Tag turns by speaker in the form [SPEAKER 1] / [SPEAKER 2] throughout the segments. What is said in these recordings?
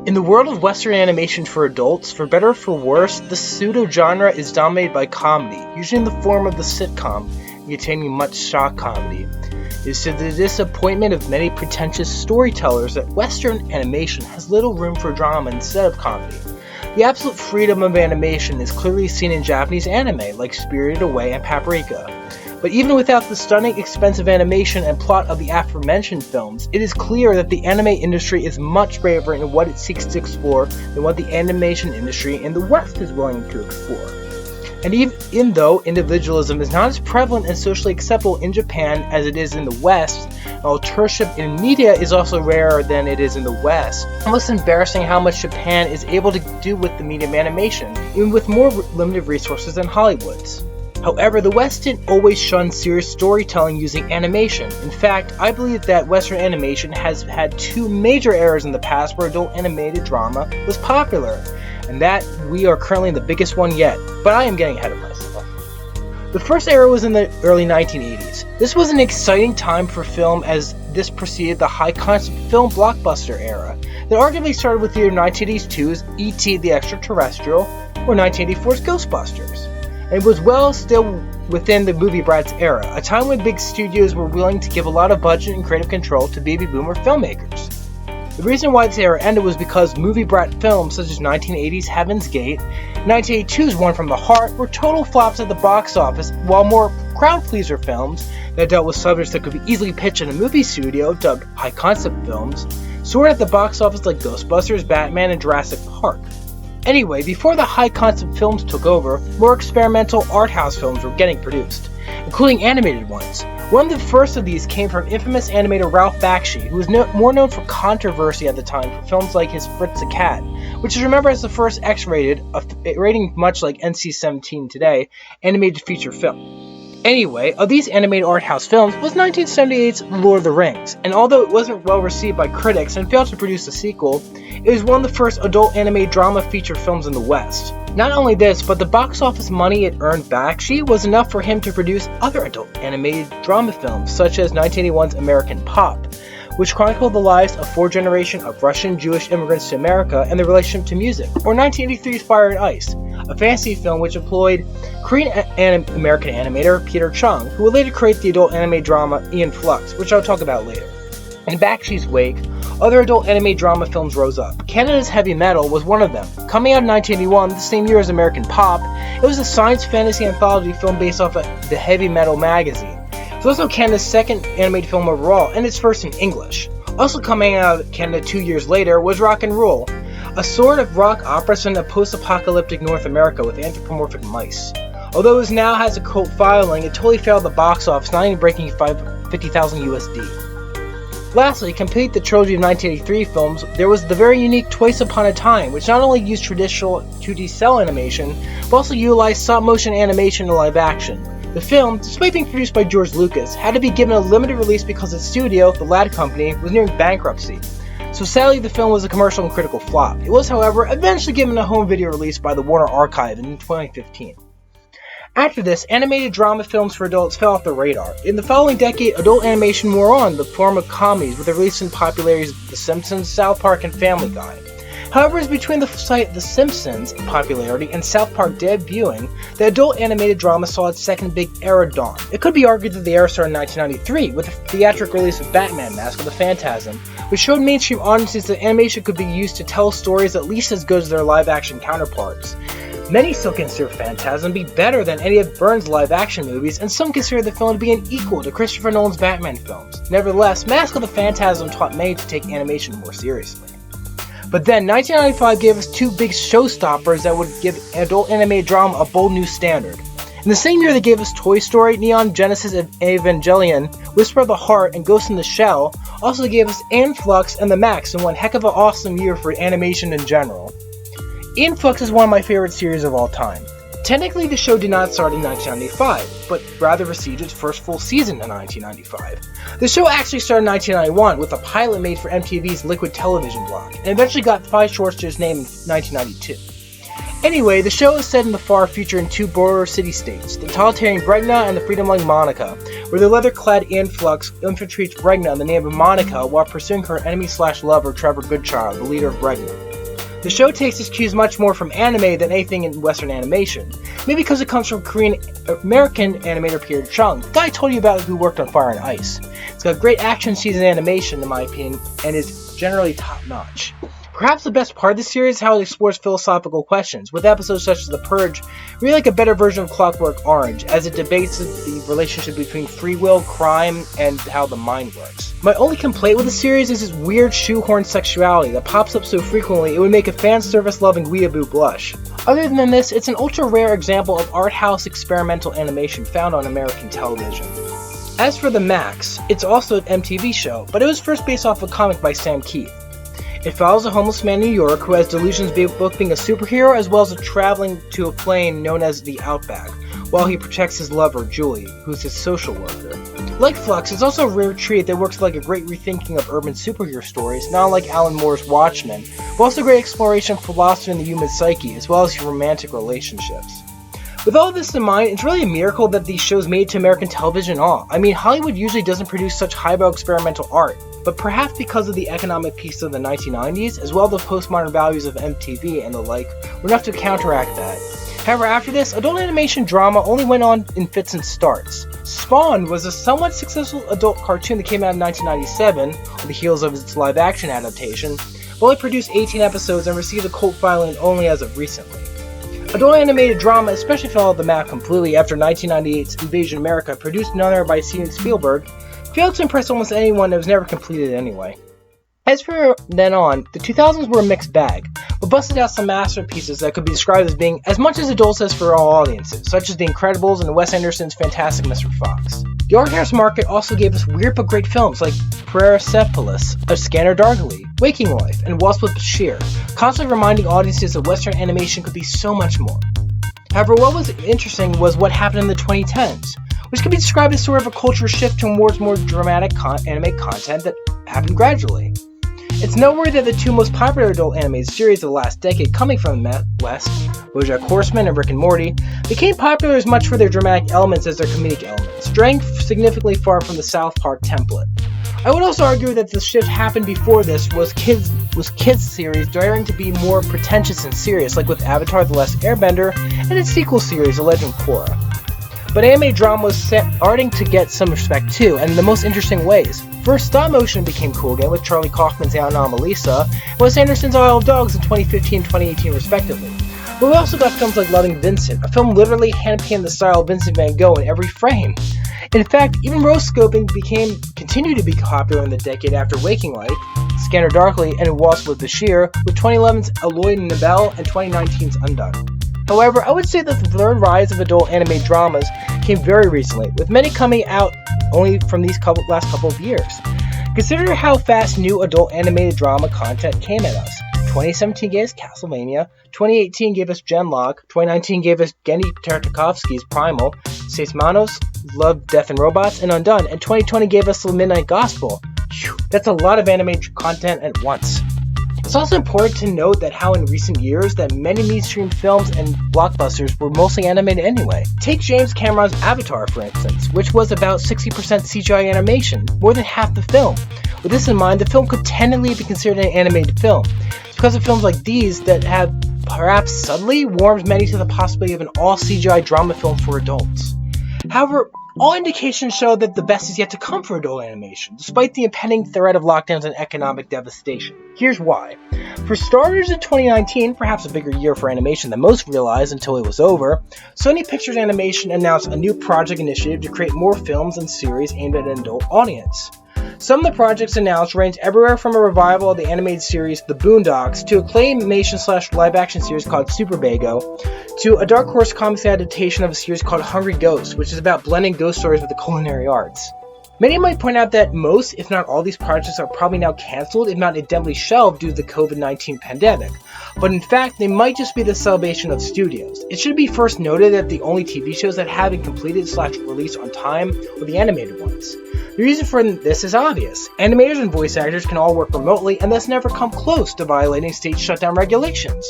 [SPEAKER 1] In the world of Western animation for adults, for better or for worse, the pseudo-genre is dominated by comedy, usually in the form of the sitcom, containing much shock comedy. It is to the disappointment of many pretentious storytellers that Western animation has little room for drama instead of comedy. The absolute freedom of animation is clearly seen in Japanese anime, like Spirited Away and Paprika. But even without the stunning, expensive animation and plot of the aforementioned films, it is clear that the anime industry is much braver in what it seeks to explore than what the animation industry in the West is willing to explore. And even though individualism is not as prevalent and socially acceptable in Japan as it is in the West, and authorship in media is also rarer than it is in the West, it's almost embarrassing how much Japan is able to do with the medium animation, even with more limited resources than Hollywood's. However, the West didn't always shun serious storytelling using animation. In fact, I believe that Western animation has had two major eras in the past where adult animated drama was popular, and that we are currently in the biggest one yet, but I am getting ahead of myself. The first era was in the early 1980s. This was an exciting time for film as this preceded the high-concept film blockbuster era that arguably started with either 1982's E.T. the Extraterrestrial or 1984's Ghostbusters. And it was still within the movie brats era, a time when big studios were willing to give a lot of budget and creative control to baby boomer filmmakers. The reason why this era ended was because movie brat films such as 1980's Heaven's Gate and 1982's One from the Heart were total flops at the box office, while more crowd-pleaser films that dealt with subjects that could be easily pitched in a movie studio, dubbed high-concept films, soared at the box office like Ghostbusters, Batman, and Jurassic Park. Anyway, before the high-concept films took over, more experimental art house films were getting produced, including animated ones. One of the first of these came from infamous animator Ralph Bakshi, who was more known for controversy at the time for films like his Fritz the Cat, which is remembered as the first X-rated, a rating much like NC-17 today, animated feature film. Anyway, of these animated art house films was 1978's Lord of the Rings, and although it wasn't well received by critics and failed to produce a sequel, it was one of the first adult animated drama feature films in the West. Not only this, but the box office money it earned Bakshi was enough for him to produce other adult animated drama films, such as 1981's American Pop, which chronicled the lives of four generations of Russian Jewish immigrants to America and their relationship to music, or 1983's Fire and Ice, a fantasy film which employed Korean-American animator Peter Chung, who would later create the adult anime drama Ian Flux, which I'll talk about later. In Bakshi's wake, other adult anime drama films rose up. Canada's Heavy Metal was one of them. Coming out in 1981, the same year as American Pop, it was a science fantasy anthology film based off of the Heavy Metal magazine. It's also Canada's second animated film overall, and its first in English. Also coming out of Canada 2 years later was Rock and Roll, a sort of rock opera set in a post-apocalyptic North America with anthropomorphic mice. Although it now has a cult following, it totally failed at the box office, not even breaking 50,000 USD. Lastly, complete the trilogy of 1983 films, there was the very unique Twice Upon a Time, which not only used traditional 2D cell animation, but also utilized stop-motion animation in live action. The film, despite being produced by George Lucas, had to be given a limited release because its studio, the Ladd Company, was nearing bankruptcy. So sadly, the film was a commercial and critical flop. It was, however, eventually given a home video release by the Warner Archive in 2015. After this, animated drama films for adults fell off the radar. In the following decade, adult animation wore on the form of comedies with the recent popularities of The Simpsons, South Park, and Family Guy. However, it's between the Simpsons' popularity and South Park debuting that adult animated drama saw its second big era dawn. It could be argued that the era started in 1993 with the theatrical release of Batman: Mask of the Phantasm, which showed mainstream audiences that animation could be used to tell stories at least as good as their live-action counterparts. Many still consider Phantasm to be better than any of Byrne's live-action movies, and some consider the film to be an equal to Christopher Nolan's Batman films. Nevertheless, Mask of the Phantasm taught many to take animation more seriously. But then, 1995 gave us two big showstoppers that would give adult animated drama a bold new standard. In the same year they gave us Toy Story, Neon Genesis Evangelion, Whisper of the Heart, and Ghost in the Shell, also gave us Ian Flux and The Max in one heck of an awesome year for animation in general. Ian Flux is one of my favorite series of all time. Technically, the show did not start in 1995, but rather received its first full season in 1995. The show actually started in 1991 with a pilot made for MTV's Liquid Television block, and eventually got 5 shorts to its name in 1992. Anyway, the show is set in the far future in two border city-states, the totalitarian Bregna and the freedom-loving Monica, where the leather-clad Ian Flux infiltrates Bregna in the name of Monica while pursuing her enemy-slash-lover Trevor Goodchild, the leader of Bregna. The show takes its cues much more from anime than anything in Western animation. Maybe because it comes from Korean-American animator Peter Chung, the guy I told you about who worked on Fire and Ice. It's got great action scenes and animation, in my opinion, and is generally top-notch. Perhaps the best part of the series is how it explores philosophical questions, with episodes such as The Purge really like a better version of Clockwork Orange, as it debates the relationship between free will, crime, and how the mind works. My only complaint with the series is its weird shoehorned sexuality that pops up so frequently it would make a fan service-loving weeaboo blush. Other than this, it's an ultra-rare example of art house experimental animation found on American television. As for The Max, it's also an MTV show, but it was first based off a comic by Sam Keith. It follows a homeless man in New York who has delusions of both being a superhero as well as traveling to a plane known as the Outback, while he protects his lover, Julie, who's his social worker. Like Flux, it's also a rare treat that works like a great rethinking of urban superhero stories, not unlike Alan Moore's Watchmen, but also great exploration of philosophy and the human psyche, as well as romantic relationships. With all this in mind, it's really a miracle that these shows made it to American television at all. I mean, Hollywood usually doesn't produce such highbrow experimental art, but perhaps because of the economic peaks of the 1990s, as well as the postmodern values of MTV and the like, were enough to counteract that. However, after this, adult animation drama only went on in fits and starts. Spawn was a somewhat successful adult cartoon that came out in 1997, on the heels of its live-action adaptation, but only produced 18 episodes and received a cult following only as of recently. Adult animated drama especially fell off the map completely after 1998's Invasion America, produced none other by Steven Spielberg, failed to impress almost anyone and was never completed anyway. As for then on, the 2000s were a mixed bag, but busted out some masterpieces that could be described as being as much as adults as for all audiences, such as The Incredibles and Wes Anderson's Fantastic Mr. Fox. The art house market also gave us weird but great films like Persepolis, A Scanner Darkly, Waking Life, and Wasp with Bashir, constantly reminding audiences that Western animation could be so much more. However, what was interesting was what happened in the 2010s, which could be described as sort of a culture shift towards more dramatic anime content that happened gradually. It's noteworthy that the two most popular adult animated series of the last decade coming from the West, BoJack Horseman and Rick and Morty, became popular as much for their dramatic elements as their comedic elements, straying significantly far from the South Park template. I would also argue that the shift happened before this was kids series daring to be more pretentious and serious, like with Avatar: The Last Airbender and its sequel series, The Legend of Korra. But anime drama was starting to get some respect too, and in the most interesting ways. First, stop motion became cool again with Charlie Kaufman's Anomalisa, and Wes Anderson's Isle of Dogs in 2015 and 2018 respectively. But we also got films like Loving Vincent, a film literally hand-painted the style of Vincent van Gogh in every frame. In fact, even rotoscoping continued to be popular in the decade after Waking Life, Scanner Darkly, and Wasp with Bashir, with 2011's Aloy and Nabel and 2019's Undone. However, I would say that the third rise of adult anime dramas came very recently, with many coming out only from these last couple of years. Consider how fast new adult animated drama content came at us. 2017 gave us Castlevania, 2018 gave us Genlock, 2019 gave us Genndy Tartakovsky's Primal, Seis Manos, Love, Death and Robots, and Undone, and 2020 gave us The Midnight Gospel. Whew, that's a lot of anime content at once. It's also important to note that how in recent years that many mainstream films and blockbusters were mostly animated anyway. Take James Cameron's Avatar, for instance, which was about 60% CGI animation, more than half the film. With this in mind, the film could technically be considered an animated film. It's because of films like these that have perhaps subtly warmed many to the possibility of an all-CGI drama film for adults. However, all indications show that the best is yet to come for adult animation, despite the impending threat of lockdowns and economic devastation. Here's why. For starters, in 2019, perhaps a bigger year for animation than most realized until it was over, Sony Pictures Animation announced a new project initiative to create more films and series aimed at an adult audience. Some of the projects announced range everywhere from a revival of the animated series The Boondocks to a claymation/live-action series called Super Bago, to a Dark Horse Comics adaptation of a series called Hungry Ghosts, which is about blending ghost stories with the culinary arts. Many might point out that most, if not all, these projects are probably now cancelled, if not indefinitely shelved due to the COVID-19 pandemic. But in fact, they might just be the salvation of studios. It should be first noted that the only TV shows that have been completed/released on time were the animated ones. The reason for this is obvious. Animators and voice actors can all work remotely and thus never come close to violating state shutdown regulations.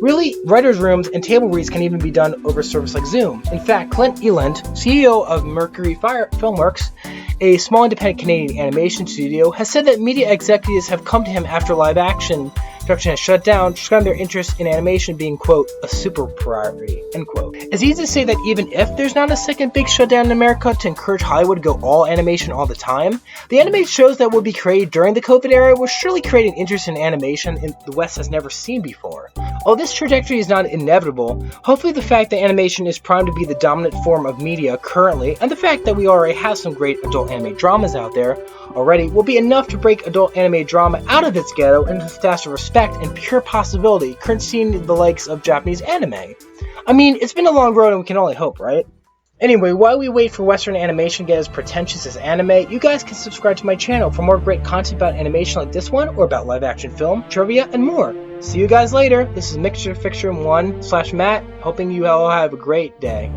[SPEAKER 1] Really, writers' rooms and table reads can even be done over a service like Zoom. In fact, Clint Eland, CEO of Mercury Filmworks, a small independent Canadian animation studio, has said that media executives have come to him after live-action production has shut down, describing their interest in animation being, quote, a super priority, end quote. It's easy to say that even if there's not a second big shutdown in America to encourage Hollywood to go all animation all the time, the animated shows that will be created during the COVID era will surely create an interest in animation the West has never seen before. Although this trajectory is not inevitable, hopefully the fact that animation is primed to be the dominant form of media currently, and the fact that we already have some great adult anime dramas out there already, will be enough to break adult anime drama out of its ghetto into the status of respect and pure possibility currently seeing the likes of Japanese anime. I mean, it's been a long road and we can only hope, right? Anyway, while we wait for Western animation to get as pretentious as anime, you guys can subscribe to my channel for more great content about animation like this one, or about live action film, trivia, and more. See you guys later. This is Mixture Fiction 1/Matt, hoping you all have a great day.